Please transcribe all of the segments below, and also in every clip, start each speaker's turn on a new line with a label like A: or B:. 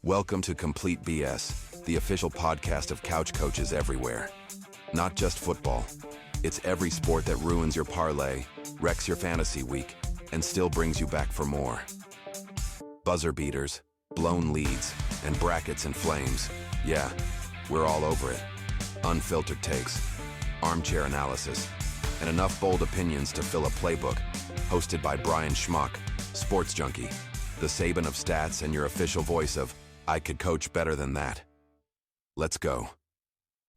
A: Welcome to Complete BS, the official podcast of couch coaches everywhere. Not just football. It's every sport that ruins your parlay, wrecks your fantasy week, and still brings you back for more. Buzzer beaters, blown leads, and brackets and flames. Yeah, we're all over it. Unfiltered takes, armchair analysis, and enough bold opinions to fill a playbook. Hosted by Brian Schmuck, sports junkie, the Saban of stats, and your official voice of I could coach better than that. Let's go.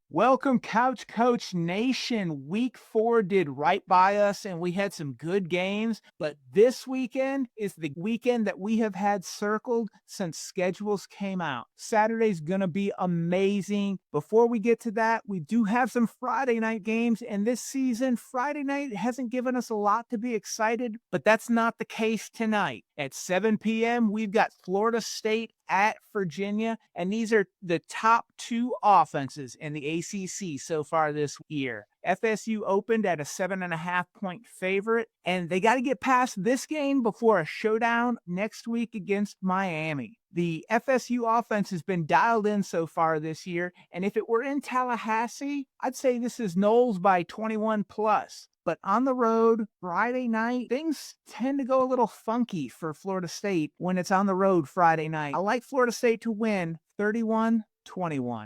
B: Welcome, Couch Coach Nation. Week 4 did right by us, and we had some good games. But this weekend is the weekend that we have had circled since schedules came out. Saturday's going to be amazing. Before we get to that, we do have some Friday night games. And this season, Friday night hasn't given us a lot to be excited, but that's not the case tonight. At 7 p.m., we've got Florida State at Virginia, and these are the top two offenses in the ACC so far this year. FSU opened at a 7.5-point favorite, and they got to get past this game before a showdown next week against Miami. The FSU offense has been dialed in so far this year, and if it were in Tallahassee, I'd say this is Noles by 21 plus. But on the road, Friday night, things tend to go a little funky for Florida State when it's on the road Friday night. I like Florida State to win 31-21.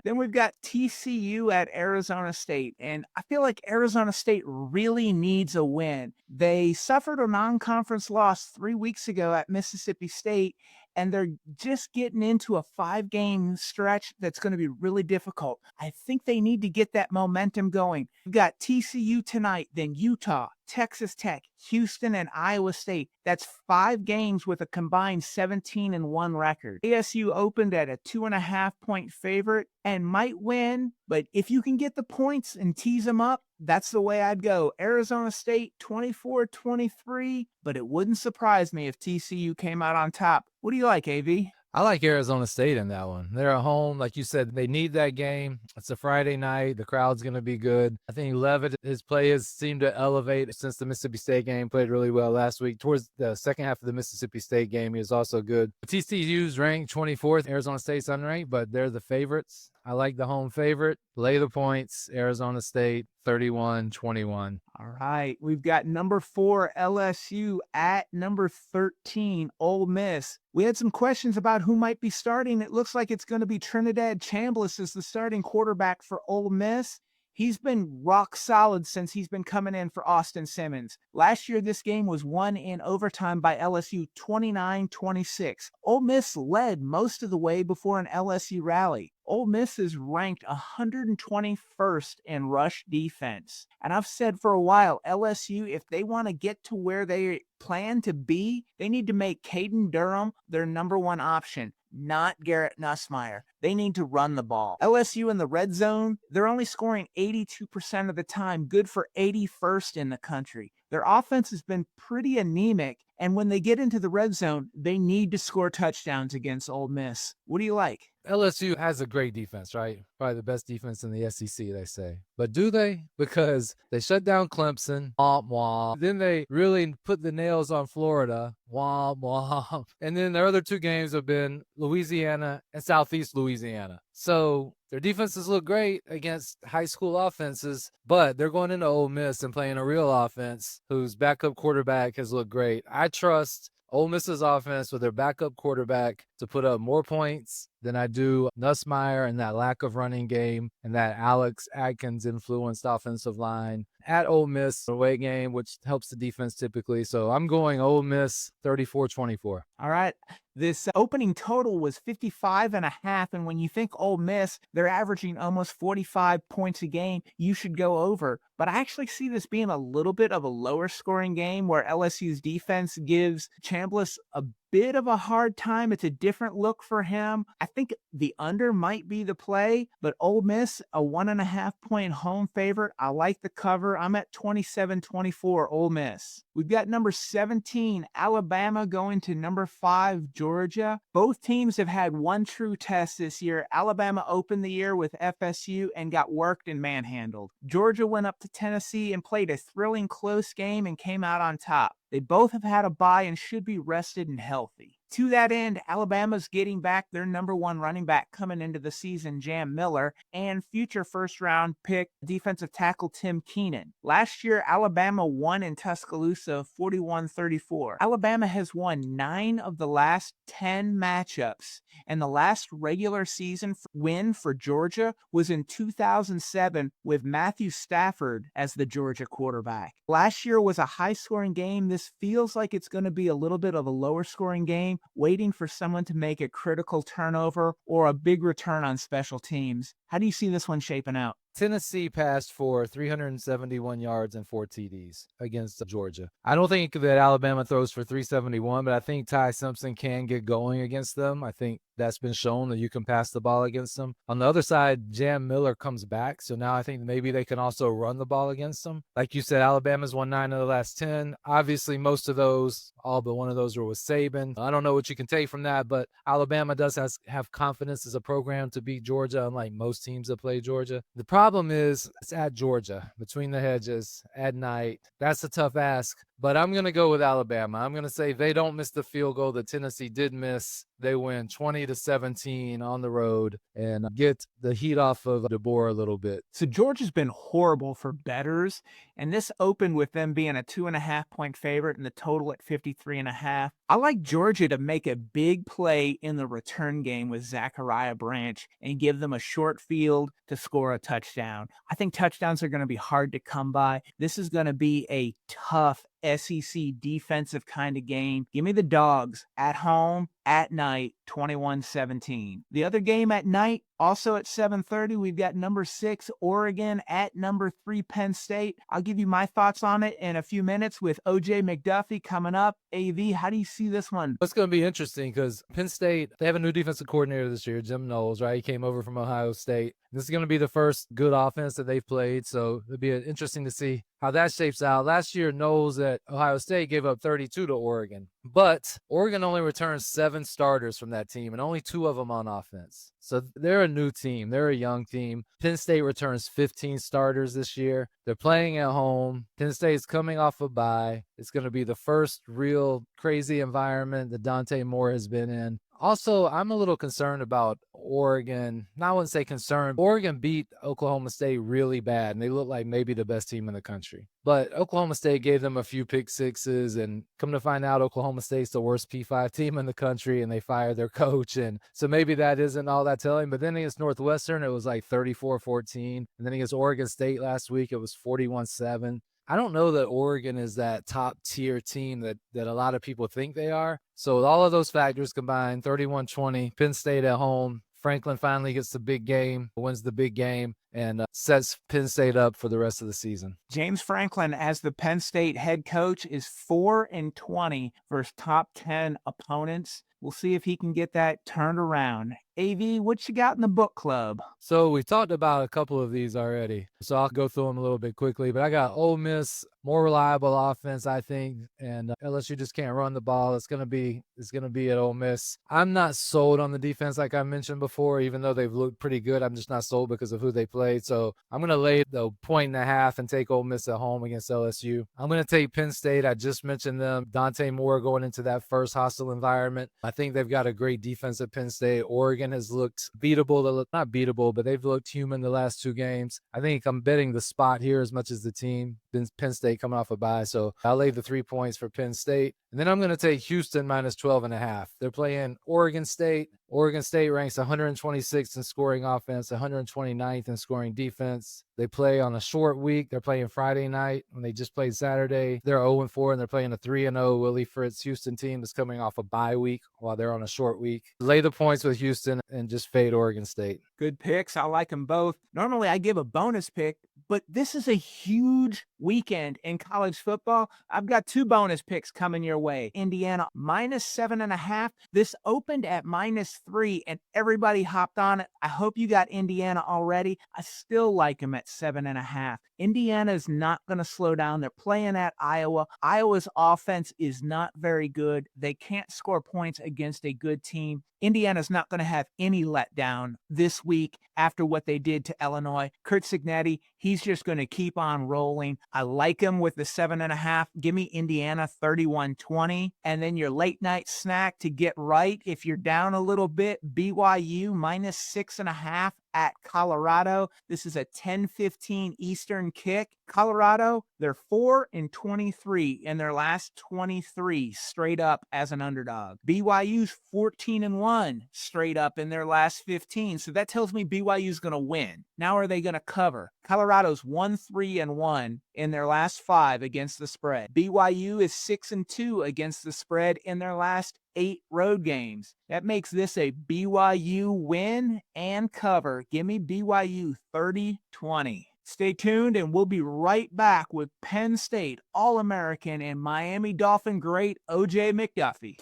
B: Then we've got TCU at Arizona State, and I feel like Arizona State really needs a win. They suffered a non-conference loss 3 weeks ago at Mississippi State, and they're just getting into a 5-game stretch that's going to be really difficult. I think they need to get that momentum going. We've got TCU tonight, then Utah, Texas Tech, Houston, and Iowa State. That's 5 games with a combined 17-1 record. ASU opened at a 2.5-point favorite and might win, but if you can get the points and tease them up, that's the way I'd go. Arizona State 24-23, but it wouldn't surprise me if TCU came out on top. What do you like, AV?
C: I like Arizona State in that one. They're at home. Like you said, they need that game. It's a Friday night. The crowd's going to be good. I think Levitt, his play has seemed to elevate since the Mississippi State game. Played really well last week. Towards the second half of the Mississippi State game, he was also good. TCU's ranked 24th. Arizona State's unranked, but they're the favorites. I like the home favorite. Lay the points. Arizona State 31-21.
B: All right. We've got number 4 LSU at number 13 Ole Miss. We had some questions about who might be starting. It looks like it's going to be Trinidad Chambliss as the starting quarterback for Ole Miss. He's been rock solid since he's been coming in for Austin Simmons. Last year, this game was won in overtime by LSU 29-26. Ole Miss led most of the way before an LSU rally. Ole Miss is ranked 121st in rush defense. And I've said for a while, LSU, if they want to get to where they plan to be, they need to make Caden Durham their number one option, not Garrett Nussmeier. They need to run the ball. LSU in the red zone, they're only scoring 82% of the time, good for 81st in the country. Their offense has been pretty anemic, and when they get into the red zone, they need to score touchdowns against Ole Miss. What do you like?
C: LSU has a great defense, right? Probably the best defense in the SEC, they say. But do they? Because they shut down Clemson, womp womp. Then they really put the nails on Florida, womp womp. And then their other 2 games have been Louisiana and Southeast Louisiana. So their defenses look great against high school offenses, but they're going into Ole Miss and playing a real offense whose backup quarterback has looked great. I trust Ole Miss's offense with their backup quarterback to put up more points than I do Nussmeier and that lack of running game and that Alex Atkins influenced offensive line at Ole Miss away game, which helps the defense typically. So I'm going Ole Miss 34-24.
B: All right. This opening total was 55.5. And when you think Ole Miss, they're averaging almost 45 points a game. You should go over. But I actually see this being a little bit of a lower scoring game where LSU's defense gives Chambliss a bit of a hard time. It's a different look for him. I think the under might be the play, but Ole Miss, a 1.5-point home favorite. I like the cover. I'm at 27-24 Ole Miss. We've got number 17, Alabama, going to number 5, Georgia. Both teams have had one true test this year. Alabama opened the year with FSU and got worked and manhandled. Georgia went up to Tennessee and played a thrilling close game and came out on top. They both have had a bye and should be rested and healthy. To that end, Alabama's getting back their number one running back coming into the season, Jam Miller, and future first-round pick defensive tackle Tim Keenan. Last year, Alabama won in Tuscaloosa 41-34. Alabama has won 9 of the last 10 matchups, and the last regular season win for Georgia was in 2007 with Matthew Stafford as the Georgia quarterback. Last year was a high-scoring game. This feels like it's going to be a little bit of a lower-scoring game, waiting for someone to make a critical turnover or a big return on special teams. How do you see this one shaping out?
C: Tennessee passed for 371 yards and 4 TDs against Georgia. I don't think that Alabama throws for 371, but I think Ty Simpson can get going against them. I think that's been shown that you can pass the ball against them. On the other side, Jam Miller comes back, so now I think maybe they can also run the ball against them. Like you said, Alabama's won 9 of the last 10. Obviously, most of those, all but one of those were with Saban. I don't know what you can take from that, but Alabama does have confidence as a program to beat Georgia, unlike most teams that play Georgia. The problem is it's at Georgia, between the hedges, at night. That's a tough ask, but I'm going to go with Alabama. I'm going to say they don't miss the field goal that Tennessee did miss. They win 20-17 on the road and get the heat off of DeBoer a little bit.
B: So Georgia's been horrible for bettors, and this opened with them being a 2.5-point favorite and the total at 53.5. I like Georgia to make a big play in the return game with Zachariah Branch and give them a short field to score a touchdown. I think touchdowns are going to be hard to come by. This is going to be a tough SEC defensive kind of game. Give me the Dogs at home, at night, 21-17. The other game at night, also at 7:30, we've got number 6 Oregon at number 3 Penn State. I'll give you my thoughts on it in a few minutes with OJ McDuffie coming up. AV, how do you see this one?
C: It's going to be interesting because Penn State, they have a new defensive coordinator this year, Jim Knowles, right? He came over from Ohio State. This is going to be the first good offense that they've played, so it'll be interesting to see how that shapes out. Last year, Knowles at Ohio State gave up 32 to Oregon, but Oregon only returned 7 starters from that team and only 2 of them on offense. So they're a new team. They're a young team. Penn State returns 15 starters this year. They're playing at home. Penn State's coming off a bye. It's going to be the first real crazy environment that Dante Moore has been in. Also, I'm a little concerned about Oregon. I wouldn't say concerned. Oregon beat Oklahoma State really bad, and they look like maybe the best team in the country. But Oklahoma State gave them a few pick sixes, and come to find out, Oklahoma State's the worst P5 team in the country, and they fired their coach. And so maybe that isn't all that telling. But then against Northwestern, it was like 34-14. And then against Oregon State last week, it was 41-7. I don't know that Oregon is that top-tier team that a lot of people think they are. So with all of those factors combined, 31-20, Penn State at home. Franklin finally gets the big game, wins the big game, and sets Penn State up for the rest of the season.
B: James Franklin, as the Penn State head coach, is 4-20 versus top 10 opponents. We'll see if he can get that turned around. AV, what you got in the book club?
C: So we talked about a couple of these already, so I'll go through them a little bit quickly. But I got Ole Miss, more reliable offense, I think, and LSU just can't run the ball. It's gonna be at Ole Miss. I'm not sold on the defense like I mentioned before, even though they've looked pretty good. I'm just not sold because of who they played. So I'm gonna lay the 1.5 and take Ole Miss at home against LSU. I'm gonna take Penn State. I just mentioned them. Dante Moore going into that first hostile environment. I think they've got a great defense at Penn State. Oregon has looked beatable, not beatable, but they've looked human the last 2 games. I think I'm betting the spot here as much as the team. Penn State coming off a bye, so I'll lay the 3 points for Penn State. And then I'm going to take Houston minus 12.5. They're playing Oregon State. Oregon State ranks 126th in scoring offense, 129th in scoring defense. They play on a short week. They're playing Friday night when they just played Saturday. They're 0-4, and they're playing a 3-0 Willie Fritz Houston team that's coming off a bye week while they're on a short week. Lay the points with Houston and just fade Oregon State.
B: Good picks. I like them both. Normally, I give a bonus pick, but this is a huge weekend in college football. I've got 2 bonus picks coming your way. Indiana minus 7.5. This opened at minus 3, and everybody hopped on it. I hope you got Indiana already. I still like them at 7.5. Indiana is not going to slow down. They're playing at Iowa. Iowa's offense is not very good. They can't score points against a good team. Indiana's not going to have any letdown this week after what they did to Illinois. Kurt Signetti, he's just going to keep on rolling. I like him with the 7.5. Give me Indiana 31-20. And then your late night snack to get right, if you're down a little bit, BYU minus 6.5 at Colorado. This is a 10:15 Eastern kick. Colorado, they're 4-23 in their last 23 straight up as an underdog. BYU's 14-1 straight up in their last 15. So that tells me BYU's going to win. Now are they going to cover? Colorado's 1-3-1 in their last 5 against the spread. BYU is 6-2 against the spread in their last 8 road games. That makes this a BYU win and cover. Give me BYU 30-20. Stay tuned, and we'll be right back with Penn State All-American and Miami Dolphin great OJ McDuffie.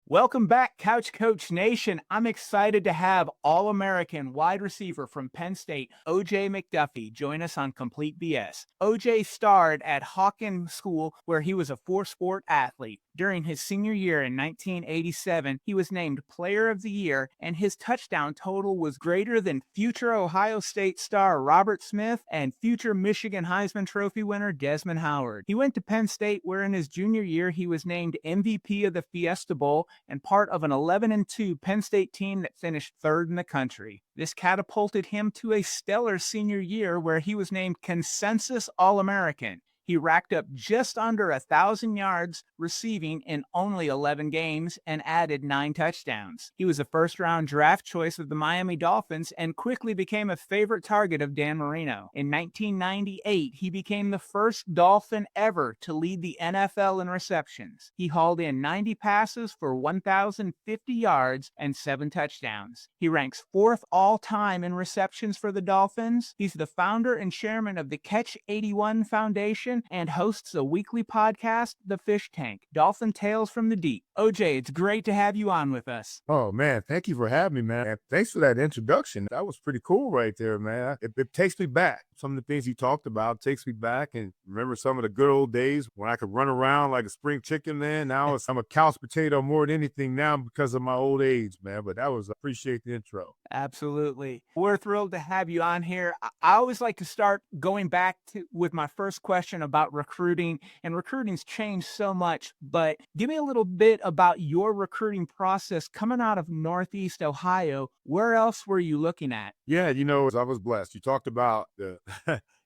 B: Welcome back, Couch Coach Nation. I'm excited to have All-American wide receiver from Penn State, OJ McDuffie, join us on Complete BS. OJ starred at Hawken School, where he was a 4-sport athlete. During his senior year in 1987, he was named Player of the Year, and his touchdown total was greater than future Ohio State star Robert Smith and future Michigan Heisman Trophy winner Desmond Howard. He went to Penn State, where in his junior year he was named MVP of the Fiesta Bowl and part of an 11-2 Penn State team that finished 3rd in the country. This catapulted him to a stellar senior year where he was named Consensus All-American. He racked up just under 1,000 yards receiving in only 11 games and added 9 touchdowns. He was a first-round draft choice of the Miami Dolphins and quickly became a favorite target of Dan Marino. In 1998, he became the first Dolphin ever to lead the NFL in receptions. He hauled in 90 passes for 1,050 yards and 7 touchdowns. He ranks 4th all-time in receptions for the Dolphins. He's the founder and chairman of the Catch 81 Foundation and hosts a weekly podcast, The Fish Tank, Dolphin Tales from the Deep. OJ, it's great to have you on with us.
D: Oh, man, thank you for having me, man. And thanks for that introduction. That was pretty cool right there, man. It takes me back. Some of the things you talked about takes me back and remember some of the good old days when I could run around like a spring chicken, man. Now I'm a couch potato more than anything now because of my old age, man. But I appreciate the intro.
B: Absolutely. We're thrilled to have you on here. I always like to start going back with my first question about recruiting, and recruiting's changed so much, but give me a little bit about your recruiting process coming out of Northeast Ohio. Where else were you looking at?
D: Yeah, I was blessed. You talked about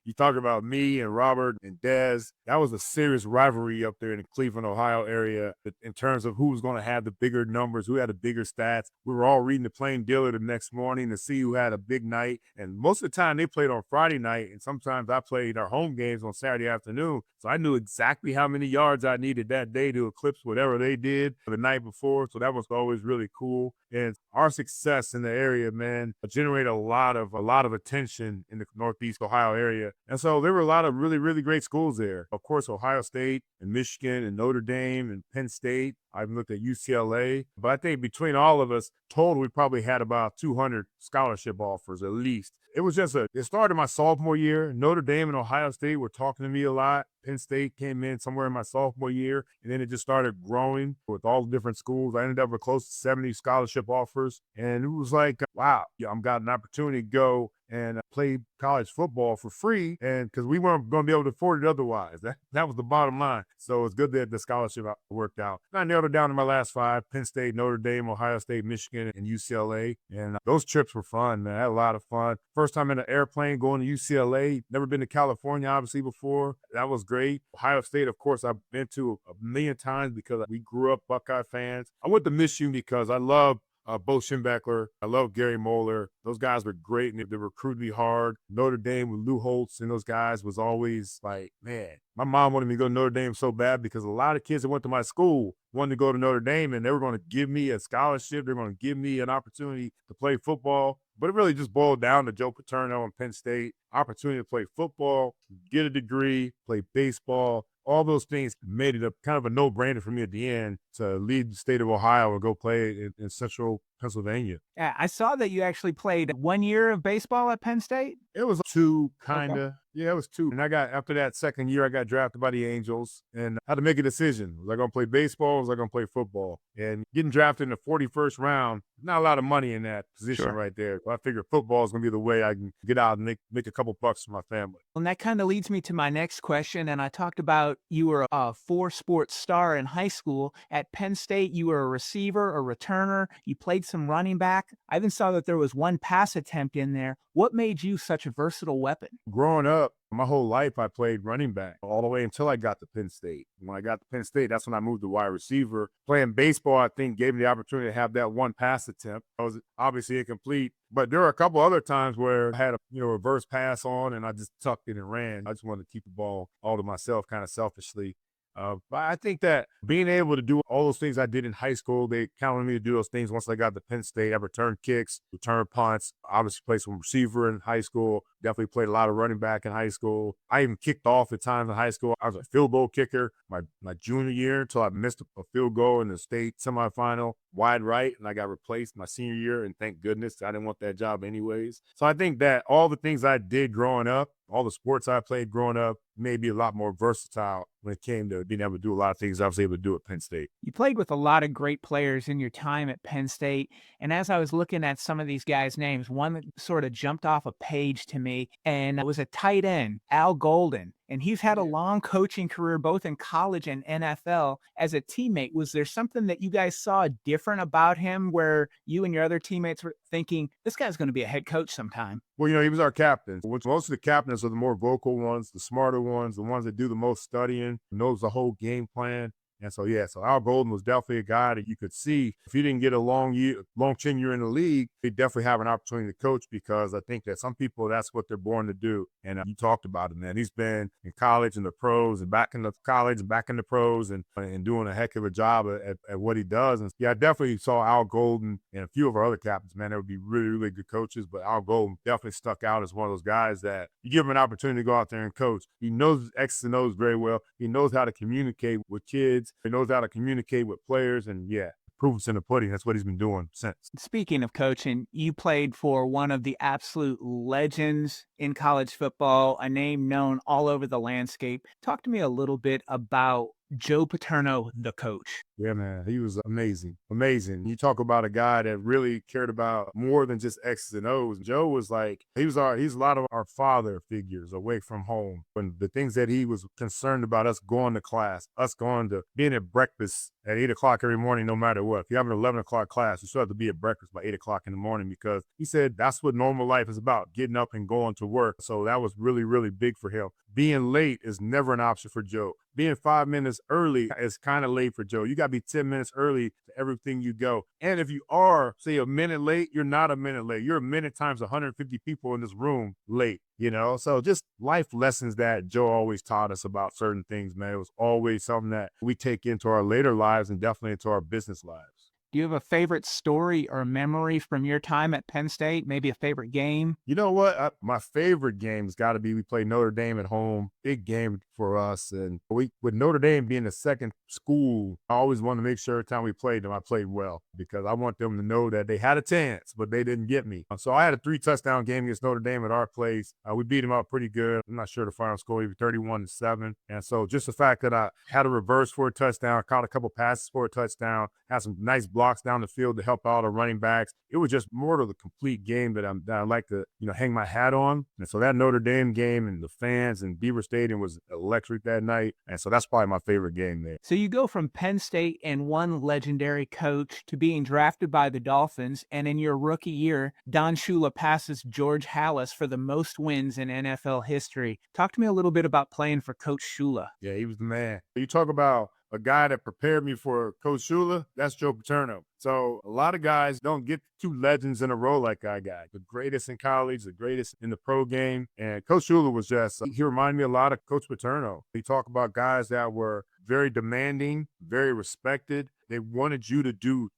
D: you talked about me and Robert and Dez. That was a serious rivalry up there in the Cleveland, Ohio area in terms of who was going to have the bigger numbers, who had the bigger stats. We were all reading the Plain Dealer the next morning to see who had a big night. And most of the time they played on Friday night, and sometimes I played our home games on Saturday afternoon. So I knew exactly how many yards I needed that day to eclipse whatever they did the night before. So that was always really cool. And our success in the area, man, generated a lot of attention in the Northeast Ohio area. And so there were a lot of really, really great schools there. Of course, Ohio State and Michigan and Notre Dame and Penn State. I even looked at UCLA. But I think between all of us, total, we probably had about 200 scholarship offers at least. It started my sophomore year. Notre Dame and Ohio State were talking to me a lot. Penn State came in somewhere in my sophomore year, and then it just started growing with all the different schools. I ended up with close to 70 scholarship offers, and it was like, wow, I've got an opportunity to go and play college football for free, and because we weren't going to be able to afford it otherwise. That was the bottom line. So it's good that the scholarship worked out. And I nailed it down to my last 5, Penn State, Notre Dame, Ohio State, Michigan, and UCLA. And those trips were fun, man. I had a lot of fun. First time in an airplane going to UCLA. Never been to California, obviously, before. That was great. Ohio State, of course, I've been to a million times because we grew up Buckeye fans. I went to Michigan because I love Bo Schembechler. I love Gary Moeller. Those guys were great, and they recruited me hard. Notre Dame with Lou Holtz and those guys was always like, man, my mom wanted me to go to Notre Dame so bad because a lot of kids that went to my school wanted to go to Notre Dame, and they were going to give me a scholarship. They're going to give me an opportunity to play football. But it really just boiled down to Joe Paterno and Penn State. Opportunity to play football, get a degree, play baseball. All those things made it a kind of a no-brainer for me at the end to leave the state of Ohio and go play in central Pennsylvania.
B: Yeah, I saw that you actually played 1 year of baseball at Penn State.
D: It was 2, kind of.
B: Okay.
D: Yeah, it was 2. And after that second year, I got drafted by the Angels and I had to make a decision. Was I going to play baseball or was I going to play football? And getting drafted in the 41st round, not a lot of money in that position
B: Sure.
D: right there. So I figured football is going to be the way I can get out and make a couple bucks for my family.
B: And that kind of leads me to my next question. And I talked about you were a 4-sport star in high school. At Penn State, you were a receiver, a returner. You played some running back. I even saw that there was one pass attempt in there. What made you such a versatile weapon?
D: Growing up, my whole life, I played running back all the way until I got to Penn State. When I got to Penn State, that's when I moved to wide receiver. Playing baseball, I think, gave me the opportunity to have that one pass attempt. I was obviously incomplete, but there were a couple other times where I had a reverse pass on and I just tucked it and ran. I just wanted to keep the ball all to myself, kind of selfishly. But I think that being able to do all those things I did in high school, they counted me to do those things once I got to Penn State. I returned kicks, returned punts, obviously played some receiver in high school, definitely played a lot of running back in high school. I even kicked off at times in high school. I was a field goal kicker my junior year until I missed a field goal in the state semifinal, wide right, and I got replaced my senior year, and thank goodness I didn't want that job anyways. So I think that all the things I did growing up, all the sports I played growing up, made me a lot more versatile when it came to being able to do a lot of things I was able to do at Penn State.
B: You played with a lot of great players in your time at Penn State. And as I was looking at some of these guys' names, one that sort of jumped off a page to me, and it was a tight end, Al Golden. And he's had a long coaching career, both in college and NFL. As a teammate, was there something that you guys saw different about him where you and your other teammates were thinking, this guy's going to be a head coach sometime?
D: Well, he was our captain. Which most of the captains are the more vocal ones, the smarter ones, the ones that do the most studying, knows the whole game plan. And so Al Golden was definitely a guy that you could see if he didn't get a long tenure in the league, he'd definitely have an opportunity to coach, because I think that some people, that's what they're born to do. And you talked about it, man. He's been in college and the pros and back in the college and back in the pros and doing a heck of a job at what he does. And I definitely saw Al Golden and a few of our other captains, man, that would be really, really good coaches. But Al Golden definitely stuck out as one of those guys that you give him an opportunity to go out there and coach. He knows X's and O's very well. He knows how to communicate with kids. He knows how to communicate with players, and proof's in the pudding. That's what he's been doing since.
B: Speaking of coaching, you played for one of the absolute legends in college football, a name known all over the landscape. Talk to me a little bit about Joe Paterno, the coach.
D: Yeah, man, he was amazing. Amazing. You talk about a guy that really cared about more than just X's and O's. Joe was like, he's a lot of our father figures away from home. When the things that he was concerned about, us going to class, us going to being at breakfast at 8 o'clock every morning, no matter what. If you have an 11 o'clock class, you still have to be at breakfast by 8 o'clock in the morning, because he said that's what normal life is about, getting up and going to work. So that was really, really big for him. Being late is never an option for Joe. Being 5 minutes early is kind of late for Joe. You got to be 10 minutes early to everything you go. And if you are, say, a minute late, you're not a minute late. You're a minute times 150 people in this room late, So just life lessons that Joe always taught us about certain things, man. It was always something that we take into our later lives and definitely into our business lives.
B: Do you have a favorite story or memory from your time at Penn State? Maybe a favorite game?
D: You know what? My favorite game has got to be, we played Notre Dame at home. Big game for us. And with Notre Dame being the second school, I always wanted to make sure every time we played them, I played well, because I want them to know that they had a chance, but they didn't get me. So I had a 3-touchdown game against Notre Dame at our place. We beat them up pretty good. I'm not sure the final score, maybe 31-7. And so just the fact that I had a reverse for a touchdown, caught a couple passes for a touchdown, had some nice blocks down the field to help out the running backs. It was just more of the complete game that I like to, hang my hat on. And so that Notre Dame game and the fans and Beaver Stadium was electric that night. And so that's probably my favorite game there.
B: So you go from Penn State and one legendary coach to being drafted by the Dolphins. And in your rookie year, Don Shula passes George Halas for the most wins in NFL history. Talk to me a little bit about playing for Coach Shula.
D: Yeah, he was the man. You talk about a guy that prepared me for Coach Shula, that's Joe Paterno. So a lot of guys don't get 2 legends in a row like I got. The greatest in college, the greatest in the pro game. And Coach Shula was just, he reminded me a lot of Coach Paterno. He talked about guys that were very demanding, very respected. They wanted you to do,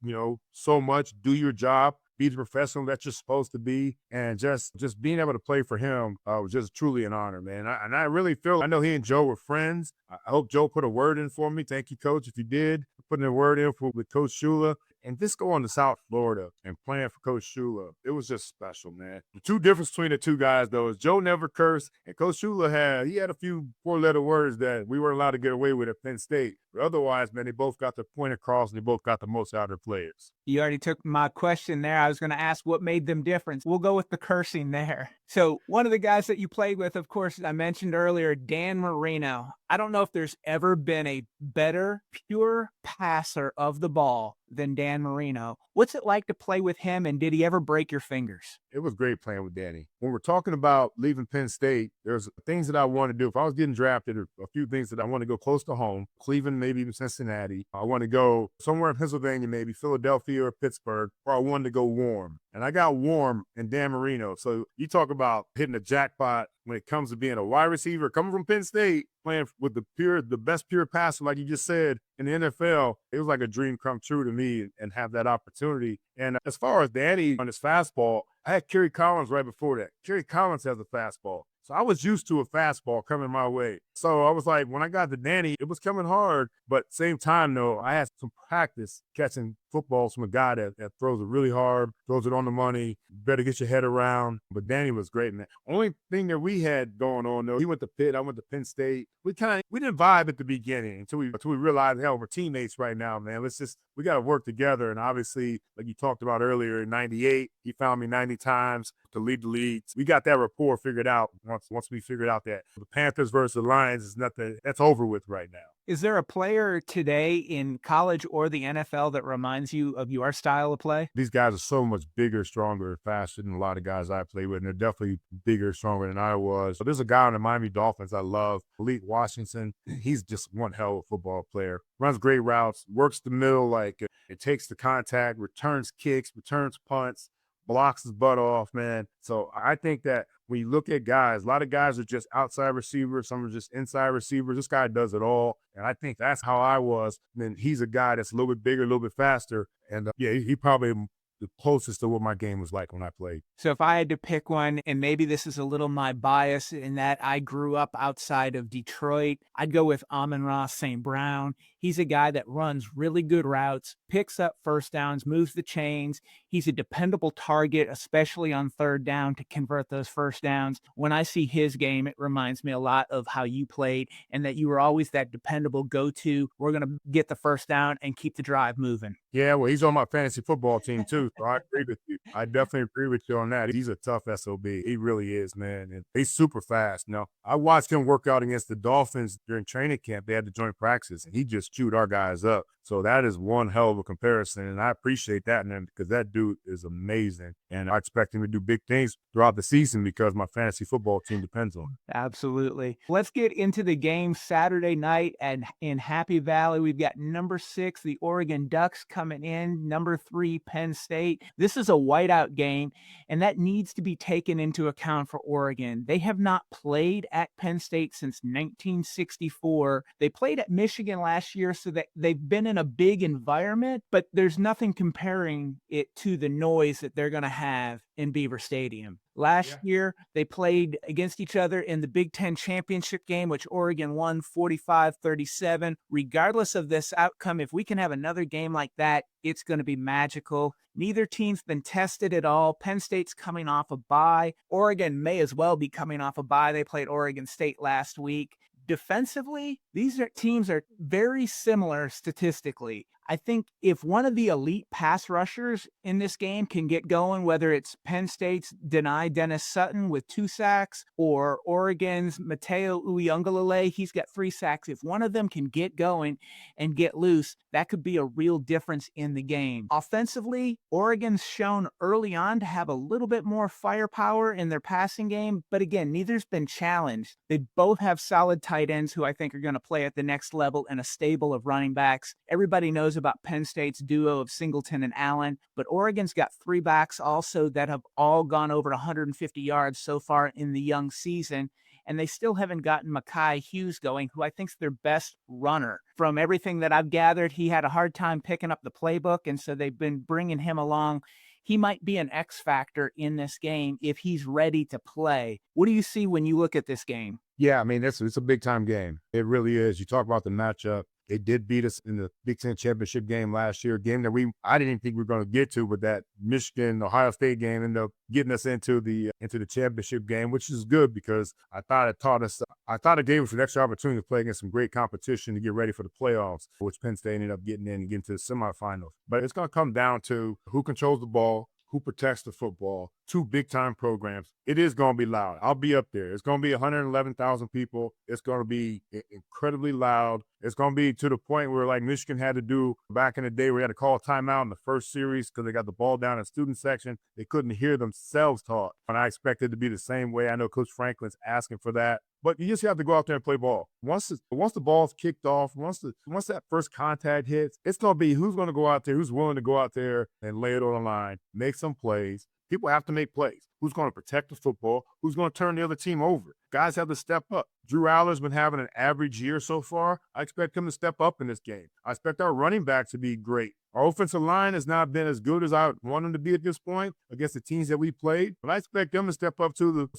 D: so much, do your job, be the professional that you're supposed to be. And just being able to play for him was just truly an honor, man. I really feel, I know he and Joe were friends. I hope Joe put a word in for me. Thank you, Coach, if you did. Putting a word in with Coach Shula. And just going to South Florida and playing for Coach Shula, it was just special, man. The two difference between the two guys, though, is Joe never cursed, and Coach Shula had a few four-letter words that we weren't allowed to get away with at Penn State. But otherwise, man, they both got their point across, and they both got the most out of their players.
B: You already took my question there. I was going to ask what made them different. We'll go with the cursing there. So one of the guys that you played with, of course, I mentioned earlier, Dan Marino. I don't know if there's ever been a better pure passer of the ball than Dan Marino. What's it like to play with him, and did he ever break your fingers?
D: It was great playing with Danny. When we're talking about leaving Penn State, there's things that I want to do. If I was getting drafted, a few things that I want to go close to home, Cleveland, maybe even Cincinnati. I want to go somewhere in Pennsylvania, maybe Philadelphia or Pittsburgh, or I wanted to go warm. And I got warm in Dan Marino. So you talk about hitting a jackpot when it comes to being a wide receiver, coming from Penn State, playing with the best pure passer, like you just said, in the NFL. It was like a dream come true to me and have that opportunity. And as far as Danny on his fastball, I had Kerry Collins right before that. Kerry Collins has a fastball. So I was used to a fastball coming my way. So I was like, when I got to Danny, it was coming hard. But same time, though, I had some practice catching footballs from a guy that throws it really hard, throws it on the money. Better get your head around. But Danny was great, man. Only thing that we had going on, though, he went to Pitt, I went to Penn State. We didn't vibe at the beginning until we realized, hell, we're teammates right now, man. We got to work together. And obviously, like you talked about earlier, in 98, he found me 90 times to lead the leagues. We got that rapport figured out once we figured out that the Panthers versus the Lions is nothing. That's over with right now.
B: Is there a player today in college or the NFL that reminds you of your style of play?
D: These guys are so much bigger, stronger, faster than a lot of guys I play with, and they're definitely bigger, stronger than I was. So there's a guy on the Miami Dolphins I love, Malik Washington. He's just one hell of a football player. Runs great routes, works the middle like it takes the contact, returns kicks, returns punts, blocks his butt off, man. So I think that when you look at guys, a lot of guys are just outside receivers. Some are just inside receivers. This guy does it all. And I think that's how I was. And then he's a guy that's a little bit bigger, a little bit faster. And he probably the closest to what my game was like when I played.
B: So if I had to pick one, and maybe this is a little my bias in that I grew up outside of Detroit, I'd go with Amon-Ra St. Brown. He's a guy that runs really good routes, picks up first downs, moves the chains. He's a dependable target, especially on third down, to convert those first downs. When I see his game, it reminds me a lot of how you played and that you were always that dependable go-to. We're going to get the first down and keep the drive moving.
D: Yeah, well, he's on my fantasy football team too, so I agree with you. I definitely agree with you on that. He's a tough SOB. He really is, man. And he's super fast. Now, I watched him work out against the Dolphins during training camp. They had the joint practice, and he just chewed our guys up. So that is one hell of a comparison, and I appreciate that, man, because that dude is amazing. And I expect him to do big things throughout the season because my fantasy football team depends on him.
B: Absolutely. Let's get into the game Saturday night in Happy Valley. We've got number 6, the Oregon Ducks, coming in, number 3, Penn State. This is a whiteout game, and that needs to be taken into account for Oregon. They have not played at Penn State since 1964. They played at Michigan last year, so that they've been in a big environment, but there's nothing comparing it to the noise that they're going to have in Beaver Stadium. Last year, they played against each other in the Big Ten championship game, which Oregon won 45-37. Regardless of this outcome, if we can have another game like that, it's going to be magical. Neither team's been tested at all. Penn State's coming off a bye. Oregon may as well be coming off a bye. They played Oregon State last week. Defensively, these teams are very similar statistically. I think if one of the elite pass rushers in this game can get going, whether it's Penn State's Denai Dennis Sutton with 2 sacks or Oregon's Mateo Uyunglele, he's got 3 sacks. If one of them can get going and get loose, that could be a real difference in the game. Offensively, Oregon's shown early on to have a little bit more firepower in their passing game, but again, neither's been challenged. They both have solid tight ends who I think are going to play at the next level and a stable of running backs. Everybody knows about Penn State's duo of Singleton and Allen, but Oregon's got 3 backs also that have all gone over 150 yards so far in the young season, and they still haven't gotten Mekhi Hughes going, who I think's their best runner. From everything that I've gathered, he had a hard time picking up the playbook, and so they've been bringing him along. He might be an X factor in this game if he's ready to play. What do you see when you look at this game?
D: Yeah, I mean, it's a big-time game. It really is. You talk about the matchup. They did beat us in the Big Ten championship game last year, a game that I didn't think we were going to get to, but that Michigan-Ohio State game ended up getting us into the championship game, which is good because I thought it gave us an extra opportunity to play against some great competition to get ready for the playoffs, which Penn State ended up getting in and getting to the semifinals. But it's going to come down to who controls the ball, who protects the football, two big-time programs. It is going to be loud. I'll be up there. It's going to be 111,000 people. It's going to be incredibly loud. It's going to be to the point where, like Michigan had to do back in the day, where we had to call a timeout in the first series because they got the ball down in the student section. They couldn't hear themselves talk. And I expect it to be the same way. I know Coach Franklin's asking for that. But you just have to go out there and play ball. Once the ball's kicked off, once that first contact hits, it's going to be who's going to go out there, who's willing to go out there and lay it on the line, make some plays. People have to make plays. Who's going to protect the football? Who's going to turn the other team over? Guys have to step up. Drew Aller's been having an average year so far. I expect him to step up in this game. I expect our running back to be great. Our offensive line has not been as good as I want them to be at this point against the teams that we played, but I expect them to step up to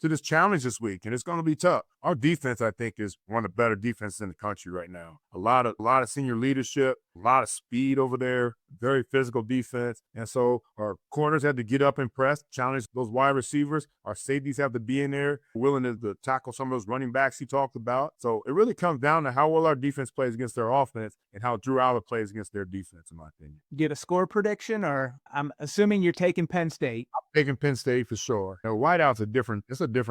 D: this challenge this week, and it's going to be tough. Our defense, I think, is one of the better defenses in the country right now. A lot of senior leadership, a lot of speed over there, very physical defense, and so our corners have to get up and press, challenge those wide receivers. Our safeties have to be in there, willing to tackle some of those running backs he talked about. So it really comes down to how well our defense plays against their offense and how Drew Aller plays against their defense, in my opinion.
B: Get a score prediction, or I'm assuming you're taking Penn State.
D: I'm taking Penn State for sure. Whiteout's a different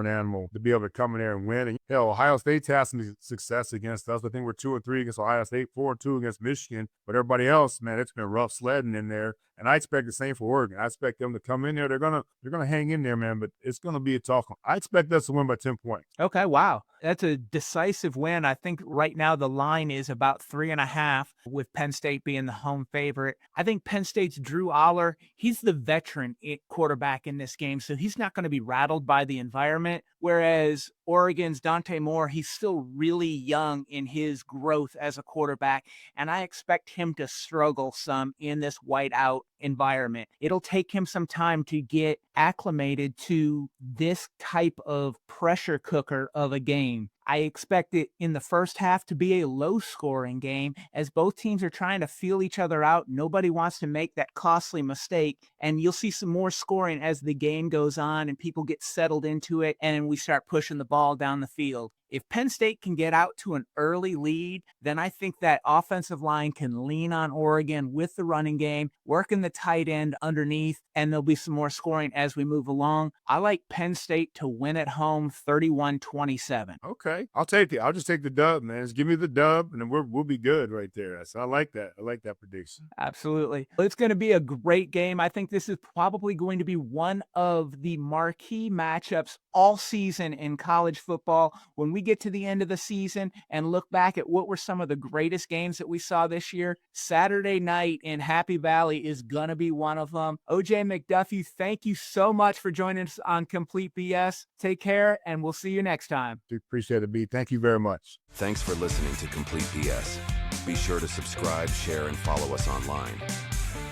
D: animal to be able to come in there and win. And hell, Ohio State's had some success against us. I think we're 2-3 against Ohio State, 4-2 against Michigan. But everybody else, man, it's been rough sledding in there. And I expect the same for Oregon. I expect them to come in there. They're gonna hang in there, man. But it's gonna be a tough one. I expect us to win by 10 points.
B: Okay, wow. That's a decisive win. I think right now the line is about 3.5, with Penn State being the home favorite. I think Penn State's Drew Aller, he's the veteran quarterback in this game, so he's not going to be rattled by the environment. Whereas Oregon's Dante Moore, he's still really young in his growth as a quarterback, and I expect him to struggle some in this whiteout environment. It'll take him some time to get acclimated to this type of pressure cooker of a game. I expect it in the first half to be a low-scoring game as both teams are trying to feel each other out. Nobody wants to make that costly mistake, and you'll see some more scoring as the game goes on and people get settled into it, and we start pushing the ball down the field. If Penn State can get out to an early lead, then I think that offensive line can lean on Oregon with the running game, working the tight end underneath, and there'll be some more scoring as we move along. I like Penn State to win at home 31-27.
D: Okay. I'll take it. I'll just take the dub, man. Just give me the dub, and then we'll be good right there. So I like that. I like that prediction.
B: Absolutely. It's going to be a great game. I think this is probably going to be one of the marquee matchups all season in college football. When we get to the end of the season and look back at what were some of the greatest games that we saw this year, Saturday night in Happy Valley is going to be one of them. OJ McDuffie, thank you so much for joining us on Complete BS. Take care, and we'll see you next time.
D: Appreciate it, B. Thank you very much.
A: Thanks for listening to Complete BS. Be sure to subscribe, share, and follow us online.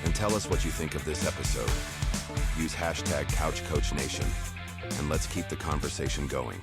A: And tell us what you think of this episode. Use hashtag CouchCoachNation, and let's keep the conversation going.